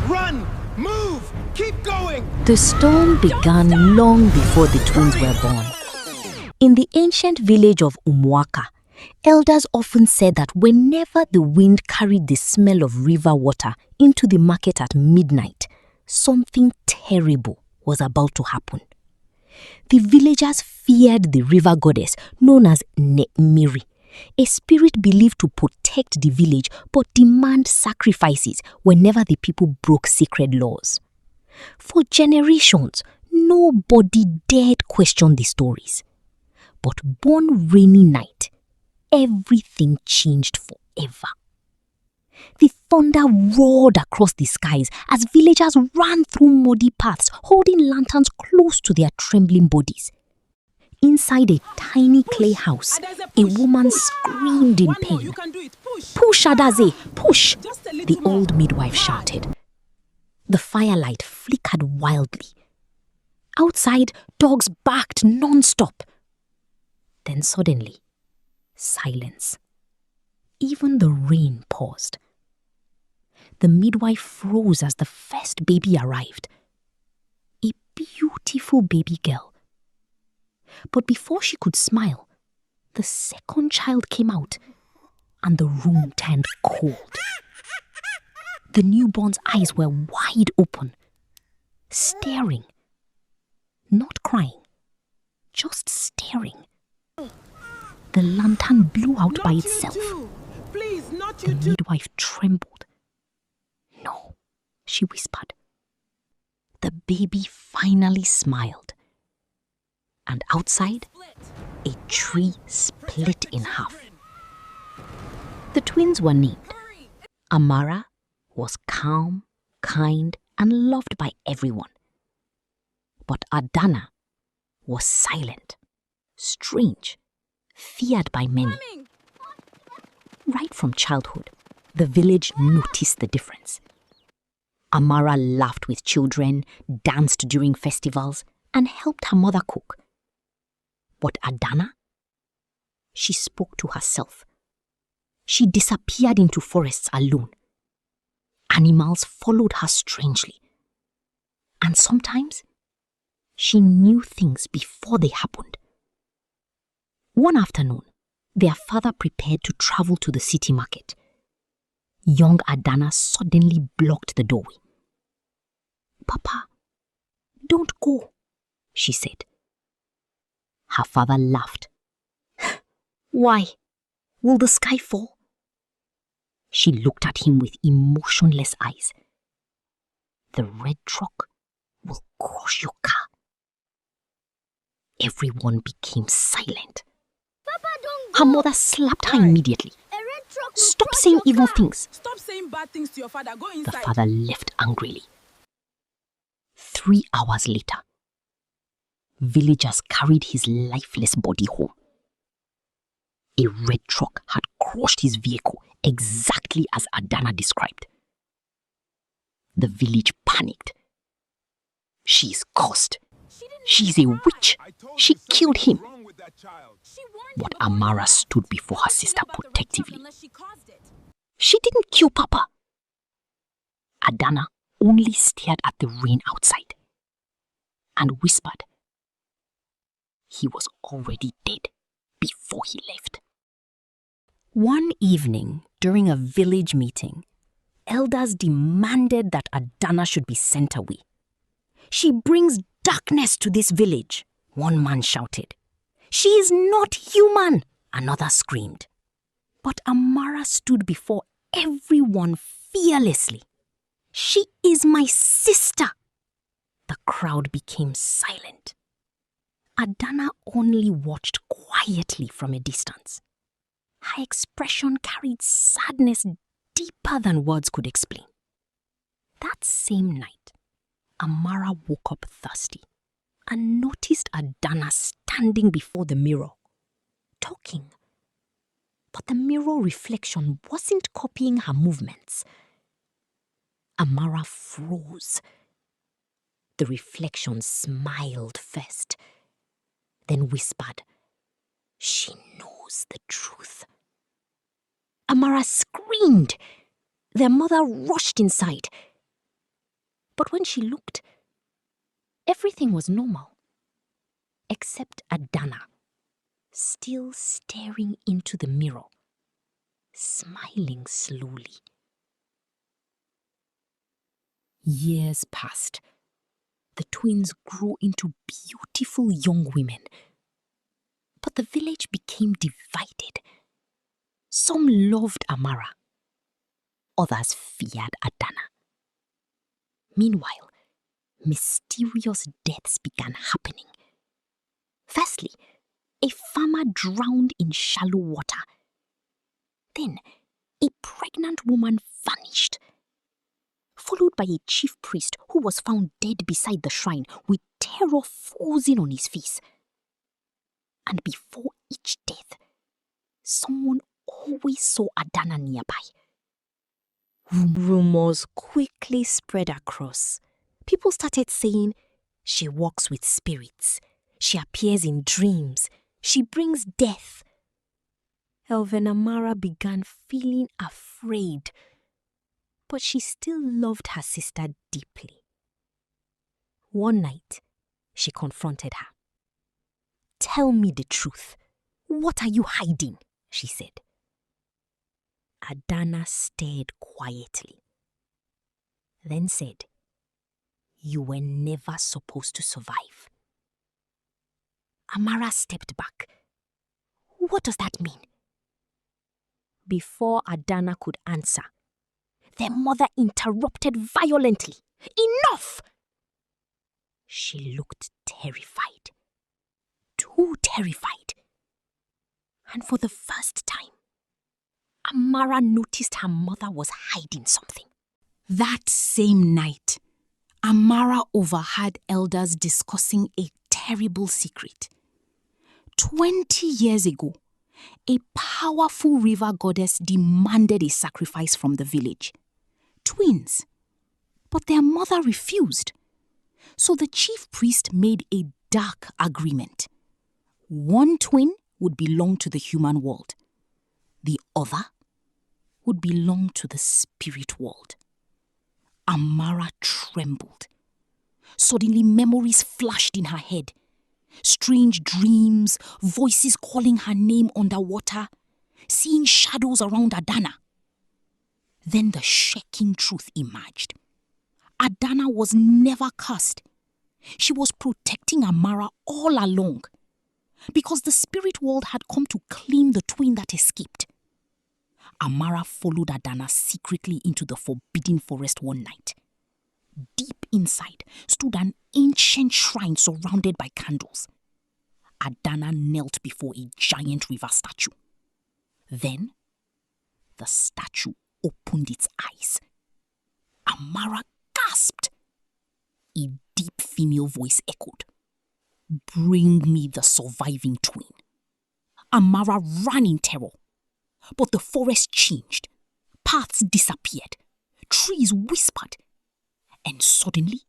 Run! Move! Keep going! The storm began long before the twins were born. In the ancient village of Umwaka, elders often said that whenever the wind carried the smell of river water into the market at midnight, something terrible was about to happen. The villagers feared the river goddess known as Nemiri, a spirit believed to protect the village but demand sacrifices whenever the people broke sacred laws. For generations, nobody dared question the stories. But one rainy night, everything changed forever. The thunder roared across the skies as villagers ran through muddy paths, holding lanterns close to their trembling bodies. Inside a tiny clay house, a woman screamed in pain. "Push, Adaze, push!" the old midwife shouted. The firelight flickered wildly. Outside, dogs barked non-stop. Then suddenly, silence. Even the rain paused. The midwife froze as the first baby arrived. A beautiful baby girl. But before she could smile, the second child came out and the room turned cold. The newborn's eyes were wide open, staring. Not crying, just staring. The lantern blew out by itself. Please, not The midwife trembled. "No," she whispered. The baby finally smiled. And outside, a tree split in half. The twins were named. Amara was calm, kind, and loved by everyone. But Adana was silent, strange, feared by many. Right from childhood, the village noticed the difference. Amara laughed with children, danced during festivals, and helped her mother cook. But Adana? She spoke to herself. She disappeared into forests alone. Animals followed her strangely. And sometimes, she knew things before they happened. One afternoon, their father prepared to travel to the city market. Young Adana suddenly blocked the doorway. "Papa, don't go," she said. Her father laughed. "Why? Will the sky fall?" She looked at him with emotionless eyes. "The red truck will crush your car." Everyone became silent. Papa, don't go. Her mother slapped her immediately. A red truck will "Stop crush saying your evil car." things." Stop saying bad things to your father. Go The inside. father left angrily. 3 hours later, villagers carried his lifeless body home. A red truck had crushed his vehicle exactly as Adana described. The village panicked. "She is cursed. She is a witch. She killed him." But Amara stood before her sister protectively. "She didn't kill Papa." Adana only stared at the rain outside and whispered, "He was already dead before he left." One evening, during a village meeting, elders demanded that Adana should be sent away. "She brings darkness to this village," one man shouted. "She is not human," another screamed. But Amara stood before everyone fearlessly. "She is my sister." The crowd became silent. Adana only watched quietly from a distance. Her expression carried sadness deeper than words could explain. That same night, Amara woke up thirsty and noticed Adana standing before the mirror, talking. But the mirror reflection wasn't copying her movements. Amara froze. The reflection smiled first, then whispered, "She knows the truth." Amara screamed. Their mother rushed inside. But when she looked, everything was normal. Except Adana, still staring into the mirror, smiling slowly. Years passed. The twins grew into beautiful young women. But the village became divided. Some loved Amara. Others feared Adana. Meanwhile, mysterious deaths began happening. Firstly, a farmer drowned in shallow water. Then, a pregnant woman vanished, followed by a chief priest who was found dead beside the shrine with terror frozen on his face. And before each death, someone always saw Adana nearby. Rumors quickly spread across. People started saying, she walks with spirits, she appears in dreams, she brings death. Elven Amara began feeling afraid, but she still loved her sister deeply. One night, she confronted her. "Tell me the truth. What are you hiding?" she said. Adana stared quietly, then said, "You were never supposed to survive." Amara stepped back. "What does that mean?" Before Adana could answer, their mother interrupted violently. "Enough!" She looked terrified. Too terrified. And for the first time, Amara noticed her mother was hiding something. That same night, Amara overheard elders discussing a terrible secret. 20 years ago, a powerful river goddess demanded a sacrifice from the village. Twins. But their mother refused. So the chief priest made a dark agreement. One twin would belong to the human world. The other would belong to the spirit world. Amara trembled. Suddenly memories flashed in her head. Strange dreams, voices calling her name underwater, seeing shadows around Adana. Then the shocking truth emerged. Adana was never cursed. She was protecting Amara all along, because the spirit world had come to claim the twin that escaped. Amara followed Adana secretly into the forbidden forest one night. Deep inside stood an ancient shrine surrounded by candles. Adana knelt before a giant river statue. Then, the statue opened its eyes. Amara gasped. A deep female voice echoed, "Bring me the surviving twin." Amara ran in terror. But the forest changed. Paths disappeared. Trees whispered. And suddenly,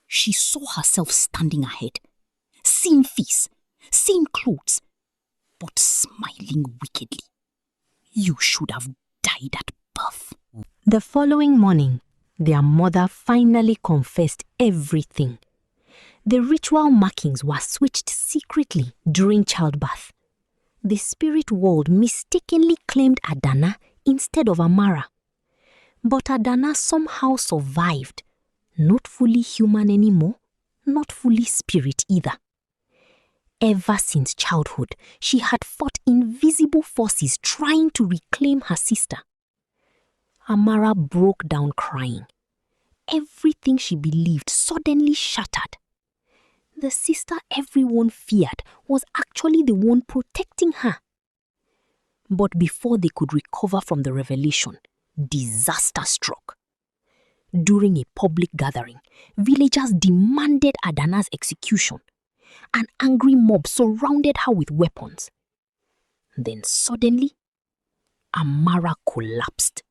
she saw herself standing ahead. Same face, same clothes, but smiling wickedly. You should have died at birth. The following morning, their mother finally confessed everything. The ritual markings were switched secretly during childbirth. The spirit world mistakenly claimed Adana instead of Amara. But Adana somehow survived, not fully human anymore, not fully spirit either. Ever since childhood, she had fought invisible forces trying to reclaim her sister. Amara broke down crying. Everything she believed suddenly shattered. The sister everyone feared was actually the one protecting her. But before they could recover from the revelation, disaster struck. During a public gathering, villagers demanded Adana's execution. An angry mob surrounded her with weapons. Then suddenly, Amara collapsed.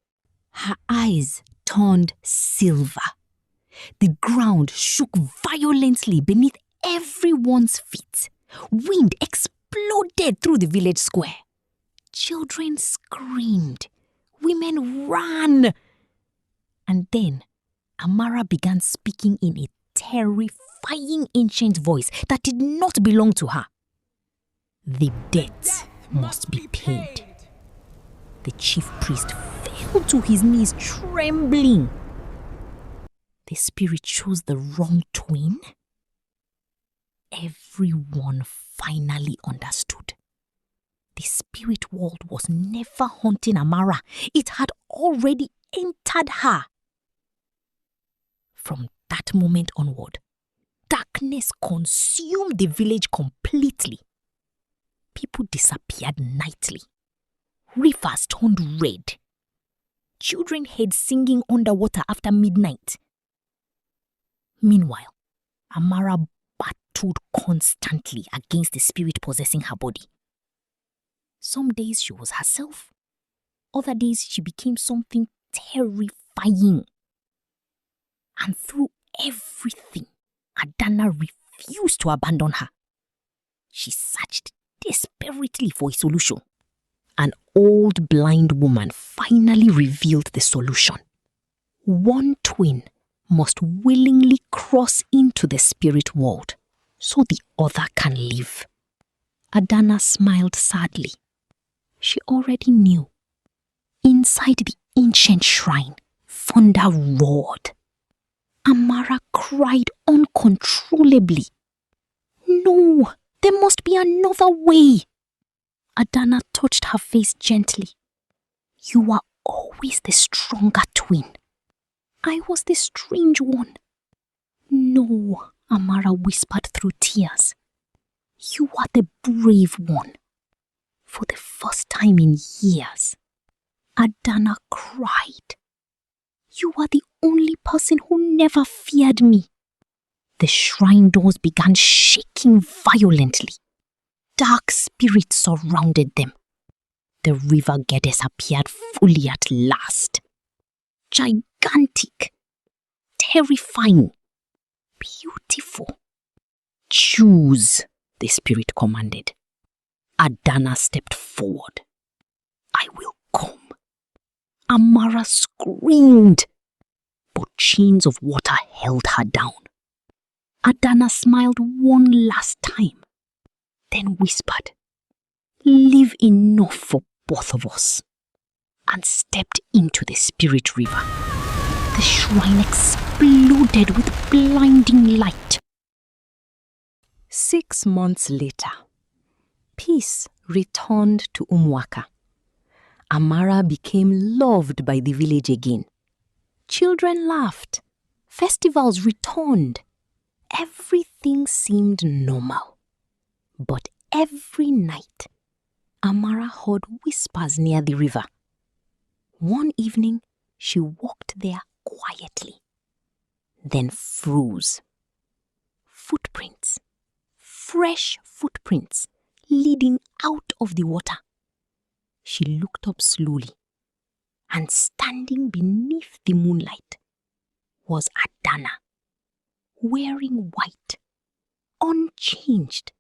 Her eyes turned silver. The ground shook violently beneath everyone's feet. Wind exploded through the village square. Children screamed. Women ran. And then, Amara began speaking in a terrifying ancient voice that did not belong to her. The debt must be paid. The chief priest fell to his knees trembling. The spirit chose the wrong twin? Everyone finally understood. The spirit world was never haunting Amara. It had already entered her. From that moment onward, darkness consumed the village completely. People disappeared nightly. Rivers turned red. Children heard singing underwater after midnight. Meanwhile, Amara battled constantly against the spirit possessing her body. Some days she was herself. Other days she became something terrifying. And through everything, Adana refused to abandon her. She searched desperately for a solution. An old blind woman finally revealed the solution. One twin must willingly cross into the spirit world so the other can live. Adana smiled sadly. She already knew. Inside the ancient shrine, thunder roared. Amara cried uncontrollably. No, there must be another way. Adana touched her face gently. You are always the stronger twin. I was the strange one. No, Amara whispered through tears. You are the brave one. For the first time in years, Adana cried. You are the only person who never feared me. The shrine doors began shaking violently. Dark spirits surrounded them. The river goddess appeared fully at last. Gigantic, terrifying, beautiful. Choose, the spirit commanded. Adana stepped forward. I will come. Amara screamed, but chains of water held her down. Adana smiled one last time, then whispered, leave enough for both of us, and stepped into the spirit river. The shrine exploded with blinding light. 6 months later, peace returned to Umwaka. Amara became loved by the village again. Children laughed. Festivals returned. Everything seemed normal. But every night, Amara heard whispers near the river. One evening, she walked there quietly, then froze. Footprints, fresh footprints, leading out of the water. She looked up slowly, and standing beneath the moonlight was Adana, wearing white, unchanged,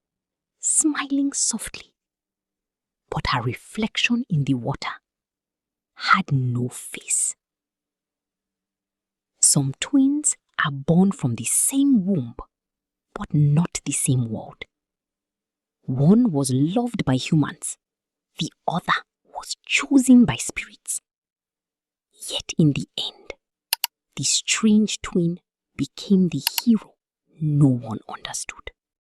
smiling softly. But her reflection in the water had no face. Some twins are born from the same womb, but not the same world. One was loved by humans, the other was chosen by spirits. Yet in the end, the strange twin became the hero no one understood.